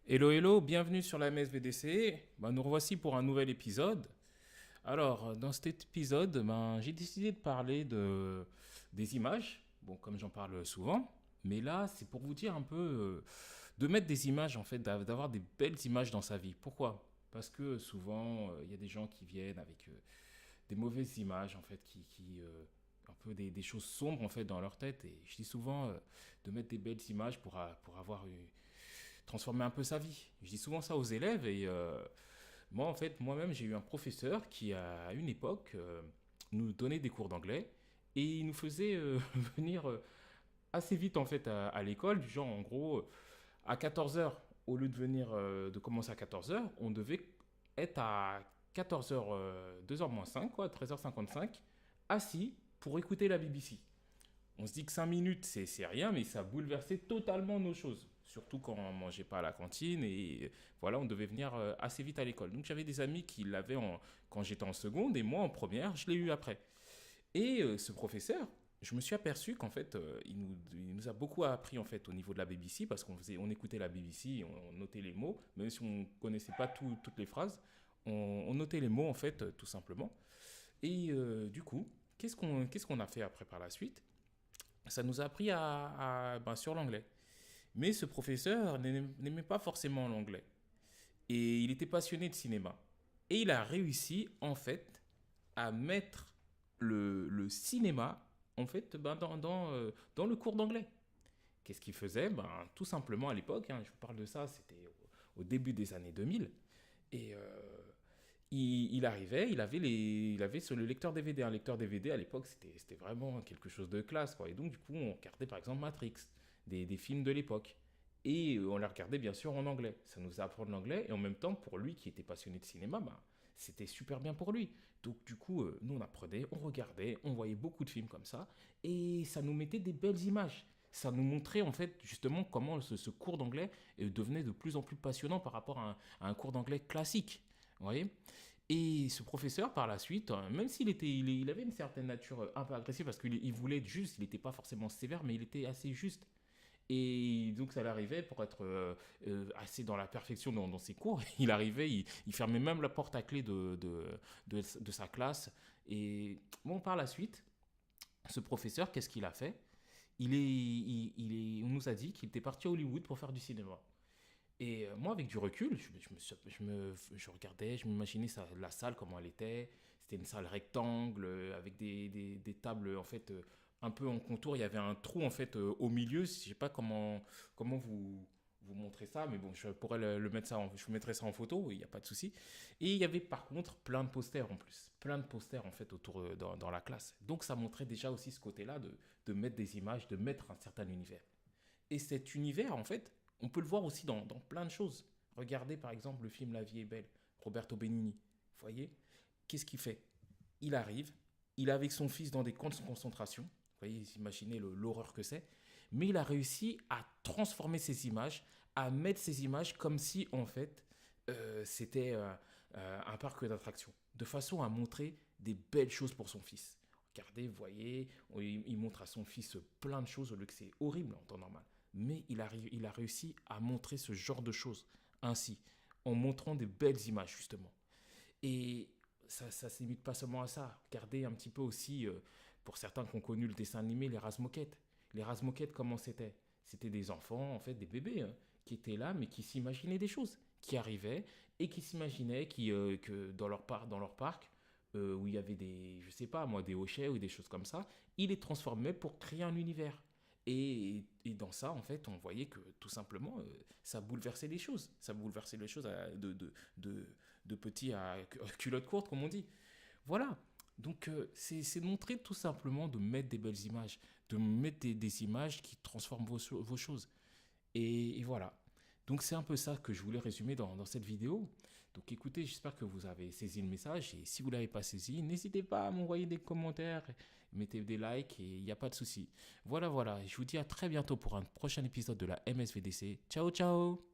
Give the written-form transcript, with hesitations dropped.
Hello, hello, bienvenue sur la MSVDC. Nous revoici pour un nouvel épisode. Alors, dans cet épisode, j'ai décidé de parler des images, bon, comme j'en parle souvent, mais là, c'est pour vous dire un peu de mettre des images, en fait, d'avoir des belles images dans sa vie. Pourquoi? Parce que souvent, il y a des gens qui viennent avec des mauvaises images, en fait, un peu des choses sombres, en fait, dans leur tête. Et je dis souvent de mettre des belles images pour avoir transformer un peu sa vie. Je dis souvent ça aux élèves et moi, en fait, moi-même, j'ai eu un professeur qui, à une époque, nous donnait des cours d'anglais et il nous faisait venir assez vite, en fait, à l'école, du genre, en gros, à 14 heures, au lieu de venir, de commencer à 14 heures, on devait être à 14 heures, 2 heures moins 5, quoi, 13h55, assis pour écouter la BBC. On se dit que 5 minutes, c'est rien, mais ça bouleversait totalement nos choses. Surtout quand on mangeait pas à la cantine et voilà, on devait venir assez vite à l'école. Donc j'avais des amis qui l'avaient quand j'étais en seconde et moi en première, je l'ai eu après. Et ce professeur, je me suis aperçu qu'en fait, il nous a beaucoup appris en fait au niveau de la BBC parce on écoutait la BBC, on notait les mots, même si on connaissait pas toutes les phrases, on notait les mots en fait, tout simplement. Et du coup, qu'est-ce qu'on a fait après par la suite? Ça nous a appris sur l'anglais. Mais ce professeur n'aimait pas forcément l'anglais. Et il était passionné de cinéma. Et il a réussi, en fait, à mettre le cinéma, en fait, dans le cours d'anglais. Qu'est-ce qu'il faisait? Tout simplement à l'époque, je vous parle de ça, c'était au début des années 2000. Et il arrivait, il avait sur le lecteur DVD. Un lecteur DVD à l'époque, c'était vraiment quelque chose de classe, quoi. Et donc, du coup, on regardait par exemple Matrix, des films de l'époque. Et on les regardait bien sûr en anglais. Ça nous a appris l'anglais. Et en même temps, pour lui qui était passionné de cinéma, c'était super bien pour lui. Donc, du coup, nous, on apprenait, on regardait, on voyait beaucoup de films comme ça. Et ça nous mettait des belles images. Ça nous montrait en fait justement comment ce cours d'anglais devenait de plus en plus passionnant par rapport à un cours d'anglais classique. Vous voyez? Et ce professeur, par la suite, même s'il avait une certaine nature un peu agressive, parce qu'il voulait être juste, il n'était pas forcément sévère, mais il était assez juste. Et donc ça l'arrivait pour être assez dans la perfection dans ses cours. Il arrivait, il fermait même la porte à clé de sa classe. Et bon, par la suite, ce professeur, qu'est-ce qu'il a fait? On nous a dit qu'il était parti à Hollywood pour faire du cinéma. Et moi, avec du recul, je regardais, je m'imaginais la salle, comment elle était. C'était une salle rectangle, avec des tables, en fait, un peu en contour. Il y avait un trou, en fait, au milieu. Je sais pas comment vous montrer ça, mais bon, je pourrais le mettre je vous mettrai ça en photo, il n'y a pas de souci. Et il y avait par contre plein de posters en plus. Plein de posters, en fait, dans la classe. Donc ça montrait déjà aussi ce côté-là de mettre des images, de mettre un certain univers. Et cet univers, en fait, on peut le voir aussi dans plein de choses. Regardez par exemple le film La vie est belle, Roberto Benigni. Vous voyez? Qu'est-ce qu'il fait? Il arrive, il est avec son fils dans des camps de concentration. Vous voyez, imaginez l'horreur que c'est. Mais il a réussi à transformer ces images, à mettre ces images comme si, en fait, c'était un parc d'attractions. De façon à montrer des belles choses pour son fils. Regardez, vous voyez, il montre à son fils plein de choses au lieu que c'est horrible en temps normal. Mais il a réussi à montrer ce genre de choses ainsi, en montrant des belles images justement. Et ça ne se limite pas seulement à ça. Regardez un petit peu aussi, pour certains qui ont connu le dessin animé, les Razmoquettes. Les Razmoquettes, comment c'était? C'était des enfants, en fait, des bébés, qui étaient là, mais qui s'imaginaient des choses, qui arrivaient et qui s'imaginaient que dans leur parc, où il y avait je sais pas moi, des hochets ou des choses comme ça, ils les transformaient pour créer un univers. Et dans ça, en fait, on voyait que tout simplement, ça bouleversait les choses. Ça bouleversait les choses de petit à culotte courte, comme on dit. Voilà. Donc, c'est de montrer tout simplement de mettre des belles images, de mettre des images qui transforment vos choses. Et voilà. Donc c'est un peu ça que je voulais résumer dans cette vidéo. Donc écoutez, j'espère que vous avez saisi le message et si vous ne l'avez pas saisi, n'hésitez pas à m'envoyer des commentaires, mettez des likes et il n'y a pas de souci. Voilà, voilà, je vous dis à très bientôt pour un prochain épisode de la MSVDC. Ciao, ciao!